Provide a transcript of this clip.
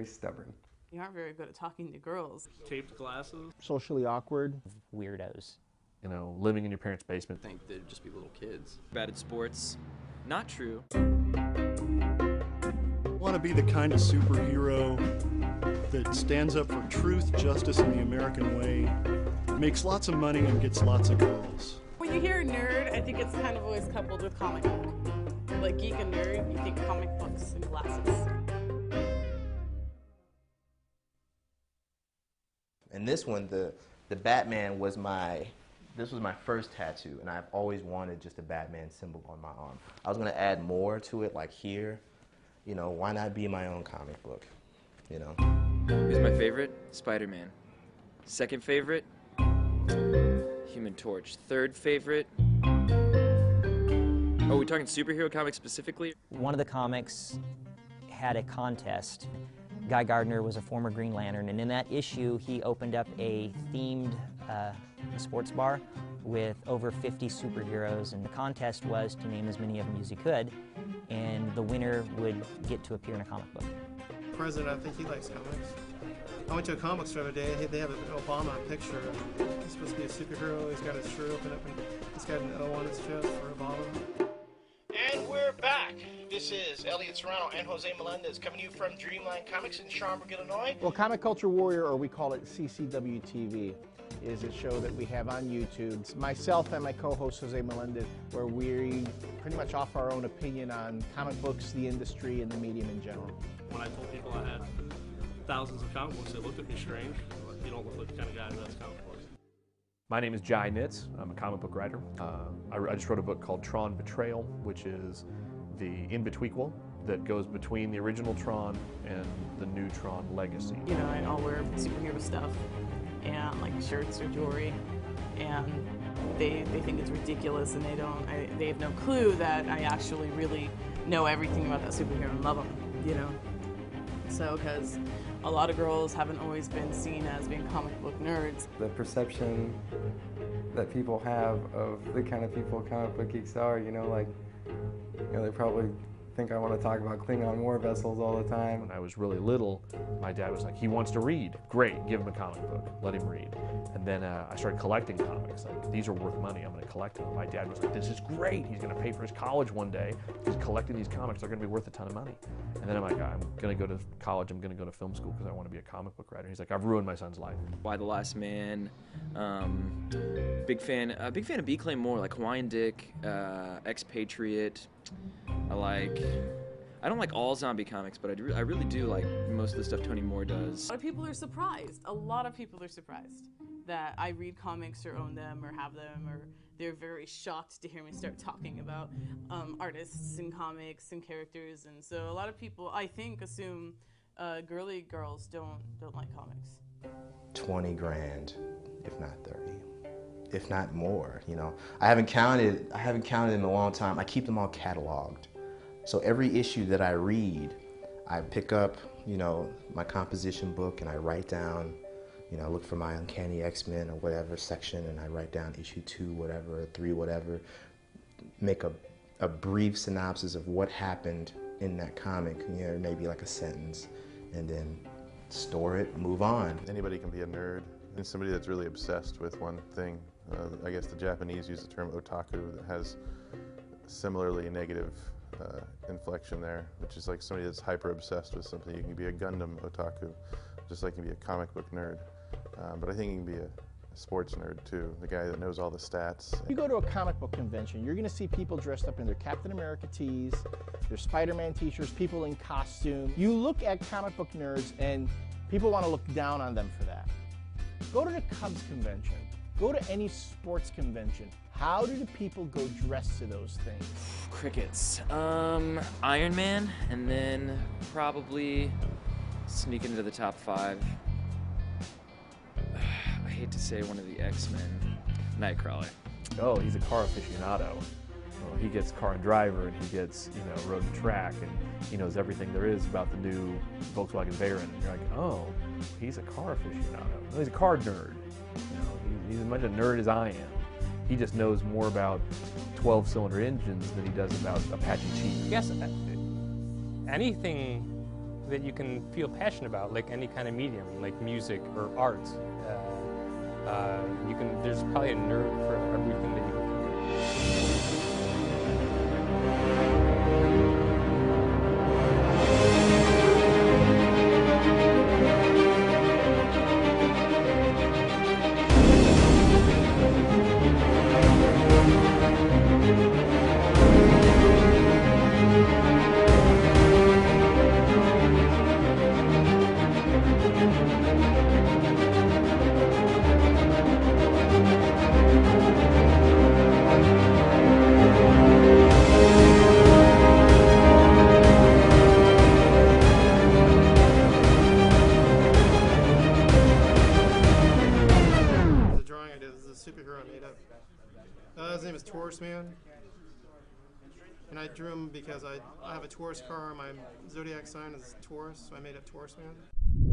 very stubborn. You aren't very good at talking to girls. Taped glasses. Socially awkward. Weirdos. You know, living in your parents' basement. I think they'd just be little kids. Bad at sports. Not true. Want to be the kind of superhero that stands up for truth, justice, and the American way, makes lots of money, and gets lots of girls. When you hear nerd, I think it's kind of always coupled with comic book. Like geek and nerd, you think comic books and glasses. And this one, the Batman was this was my first tattoo, and I've always wanted just a Batman symbol on my arm. I was gonna add more to it, like here. You know, why not be my own comic book, you know? Who's my favorite? Spider-Man. Second favorite? Human Torch. Third favorite? Oh, we talking superhero comics specifically? One of the comics had a contest. Guy Gardner was a former Green Lantern, and in that issue, he opened up a themed sports bar with over 50 superheroes, and the contest was to name as many of them as you could, and the winner would get to appear in a comic book. President, I think he likes comics. I went to a comic store the other day. They have an Obama picture. He's supposed to be a superhero. He's got his shirt open up, and he's got an O on his chest for Obama. And we're back. This is Elliot Serrano and Jose Melendez coming to you from Dreamland Comics in Schaumburg, Illinois. Well, Comic Culture Warrior, or we call it CCW TV, is a show that we have on YouTube. It's myself and my co-host Jose Melendez, where we pretty much offer our own opinion on comic books, the industry, and the medium in general. When I told people I had thousands of comic books, they looked at me strange. Like, you don't look like the kind of guy who has comic books. My name is Jai Nitz. I'm a comic book writer. I just wrote a book called Tron Betrayal, which is the in-betweequel that goes between the original Tron and the new Tron Legacy. You know, and I'll wear superhero stuff and like shirts or jewelry, and they think it's ridiculous, and they have no clue that I actually really know everything about that superhero and love them, you know. So, because a lot of girls haven't always been seen as being comic book nerds. The perception that people have of the kind of people comic book geeks are, you know, like, you know, they probably think I want to talk about Klingon war vessels all the time. When I was really little, my dad was like, he wants to read. Great, give him a comic book, let him read. And then I started collecting comics. Like, these are worth money, I'm gonna collect them. My dad was like, this is great. He's gonna pay for his college one day. He's collecting these comics, they're gonna be worth a ton of money. And then I'm like, I'm gonna go to college, I'm gonna go to film school because I want to be a comic book writer. He's like, I've ruined my son's life. Y the Last Man. Big fan of B. Clay Moore, like Hawaiian Dick, Expatriate. I don't like all zombie comics, but I really do like most of the stuff Tony Moore does. A lot of people are surprised. A lot of people are surprised that I read comics or own them or have them, or they're very shocked to hear me start talking about artists and comics and characters. And so a lot of people, I think, assume girly girls don't like comics. 20 grand, if not 30, if not more, you know. I haven't counted in a long time. I keep them all cataloged. So every issue that I read, I pick up, you know, my composition book and I write down, you know, look for my Uncanny X-Men or whatever section, and I write down issue 2, whatever, or 3, whatever, make a brief synopsis of what happened in that comic, you know, maybe like a sentence, and then store it, move on. Anybody can be a nerd, and somebody that's really obsessed with one thing. I guess the Japanese use the term otaku that has similarly negative inflection there, which is like somebody that's hyper obsessed with something. You can be a Gundam otaku, just like you can be a comic book nerd. But I think you can be a sports nerd too, the guy that knows all the stats. You go to a comic book convention, you're going to see people dressed up in their Captain America tees, their Spider-Man t-shirts, people in costume. You look at comic book nerds and people want to look down on them for that. Go to the Cubs convention. Go to any sports convention. How do the people go dressed to those things? Crickets. Iron Man, and then probably sneak into the top 5. I hate to say one of the X-Men. Nightcrawler. Oh, he's a car aficionado. Well, he gets Car and Driver, and he gets, you know, Road and Track, and he knows everything there is about the new Volkswagen Veyron. And you're like, oh, he's a car aficionado. No, he's a car nerd. You know, he's as much a nerd as I am. He just knows more about 12-cylinder engines than he does about Apache Chief. I guess anything that you can feel passionate about, like any kind of medium, like music or art. There's probably a nerd for everything that you can superhero I made up. His name is Taurus Man, and I drew him because I have a Taurus car. My zodiac sign is Taurus, so I made up Taurus Man.